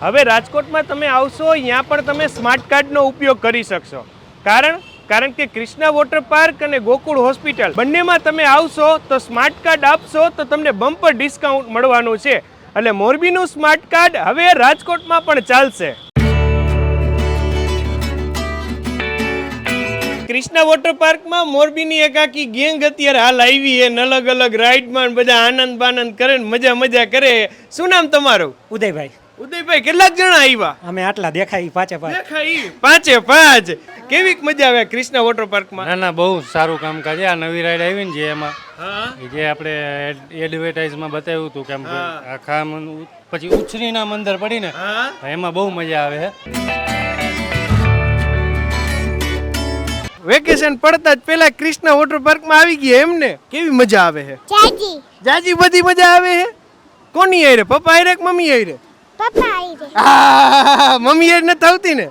હવે રાજકોટમાં તમે આવશો ત્યાં પણ તમે સ્માર્ટ કાર્ડનો ઉપયોગ કરી શકશો. કારણ કે કૃષ્ણા વોટર પાર્ક અને ગોકુળ હોસ્પિટલ બંનેમાં તમે આવશો તો સ્માર્ટ કાર્ડ આપશો તો તમને બમ્પર ડિસ્કાઉન્ટ મળવાનું છે. એટલે મોરબીનું સ્માર્ટ કાર્ડ હવે રાજકોટમાં પણ ચાલશે. કૃષ્ણા વોટર પાર્કમાં મોરબીની એક આખી ગેંગ અત્યારે હાલ આવી છે. અલગ અલગ રાઈડમાં બધા આનંદ બાનંદ કરે ને મજા કરે. શું નામ તમારું? ઉદયભાઈ. ઉદયભાઈ, કેટલાક જણા આવ્યા? અમે આટલા દેખાય પાંચે પાંચ. કેવીક મજા આવે કૃષ્ણા વોટર પાર્કમાં? ના બહુ સારું કામકાજ. આ નવી રાઈડ આવી ને જે એમાં જે આપણે એડવર્ટાઇઝમાં બતાવ્યું હતું કેમ આખા પછી ઉછરીના મંદર પડીને એમાં બહુ મજા આવે છે. વેકેશન પડતા જ પેલા કૃષ્ણા વોટર પાર્કમાં આવી ગયા એમને? કેવી મજા આવે છે? જાજી બધી મજા આવે છે. કોની આયરે? પપ્પા આયરે કે મમ્મી આયરે? મમ્મી આયરે નથી આવતી ને?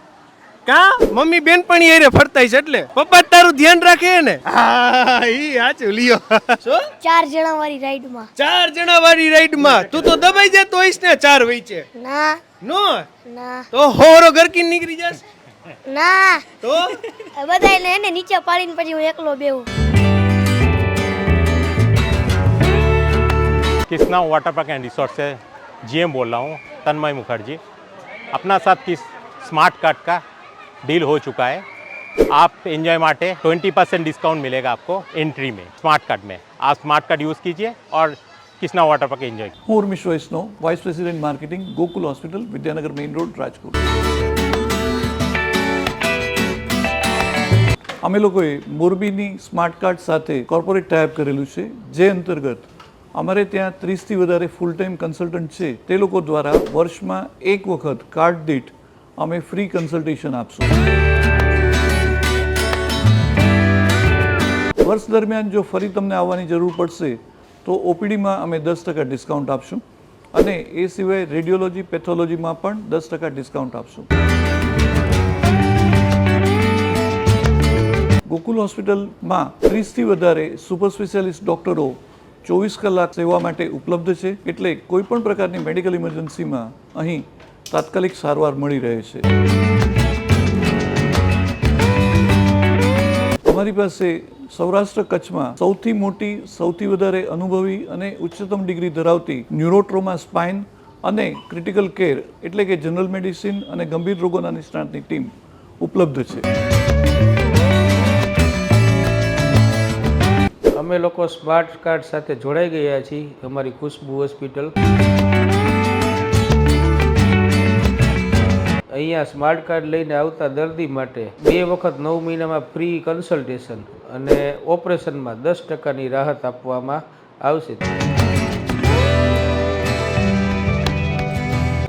કા મમ્મી બેનપણી આયરે ફરતા છે એટલે પપ્પા તારું ધ્યાન રાખે ને? ઈ સાચું લ્યો. શું 4 જણા વાળી રાઈડમાં? 4 જણા વાળી રાઈડમાં તું તો દબાઈ જતો હોઈશ ને 4 વચ્ચે? ના નો ના. તો હોરો ઘરકી નીકળી જશે? ના. તો બધાને એને નીચે પાડીને પછી હું એકલો બેહું. Krishna water park and resort से जीएम बोल रहा हूँ, तन्मय मुखर्जी। अपना साथ किस स्मार्ट कार्ड का डील हो चुका है। आप एंजॉय माटे 20% डिस्काउंट मिलेगा आपको एंट्री में स्मार्ट कार्ड में। आप स्मार्ट कार्ड यूज़ कीजिए और कृष्णा वाटर पार्क एंजॉय। હું Urmish Vaishnav, vice president marketing, Gokul hospital, Vidyanagar main road, Rajkot. અમે લોકોએ મોરબીની સ્માર્ટ કાર્ડ સાથે કોર્પોરેટ ટાઈપ કરેલું છે, જે અંતર્ગત અમારે ત્યાં 30થી વધારે ફૂલ ટાઈમ કન્સલ્ટન્ટ છે. તે લોકો દ્વારા વર્ષમાં એક વખત કાર્ડ દીઠ અમે ફ્રી કન્સલ્ટેશન આપશું. વર્ષ દરમિયાન જો ફરી તમને આવવાની જરૂર પડશે તો ઓપીડીમાં અમે 10% ડિસ્કાઉન્ટ આપશું અને એ સિવાય રેડિયોલોજી પેથોલોજીમાં પણ 10% ડિસ્કાઉન્ટ આપશું. ગોકુલ હોસ્પિટલમાં 30થી વધારે સુપર સ્પેશિયાલિસ્ટ ડૉક્ટરો 24 કલાક સેવા માટે ઉપલબ્ધ છે. એટલે કોઈ પણ પ્રકારની મેડિકલ ઇમરજન્સીમાં અહીં તાત્કાલિક સારવાર મળી રહે છે. અમારી પાસે સૌરાષ્ટ્ર કચ્છમાં સૌથી મોટી, સૌથી વધારે અનુભવી અને ઉચ્ચતમ ડિગ્રી ધરાવતી ન્યુરોટ્રોમા, સ્પાઇન અને ક્રિટિકલ કેર એટલે કે જનરલ મેડિસિન અને ગંભીર રોગોના નિષ્ણાતની ટીમ ઉપલબ્ધ છે. અમે લોકો સ્માર્ટ કાર્ડ સાથે જોડાઈ ગયા છીએ. અમારી ખુશ્બુ હોસ્પિટલ અહીંયા સ્માર્ટ કાર્ડ લઈને આવતા દર્દી માટે 2 વખત 9 મહિનામાં ફ્રી કન્સલ્ટેશન અને ઓપરેશનમાં 10%ની રાહત આપવામાં આવશે.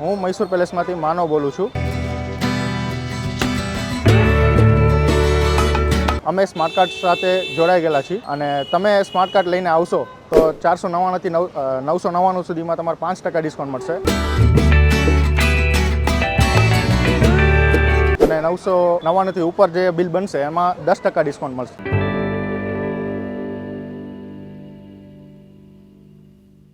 હું મૈસૂર પેલેસમાંથી માનવ બોલું છું. અમે સ્માર્ટ કાર્ડ સાથે જોડાઈ ગયેલા છીએ અને તમે સ્માર્ટ કાર્ડ લઈને આવશો તો 499 થી 999 સુધીમાં તમારે 5% ડિસ્કાઉન્ટ મળશે અને 999 થી ઉપર જે બિલ બનશે એમાં 10% ડિસ્કાઉન્ટ મળશે.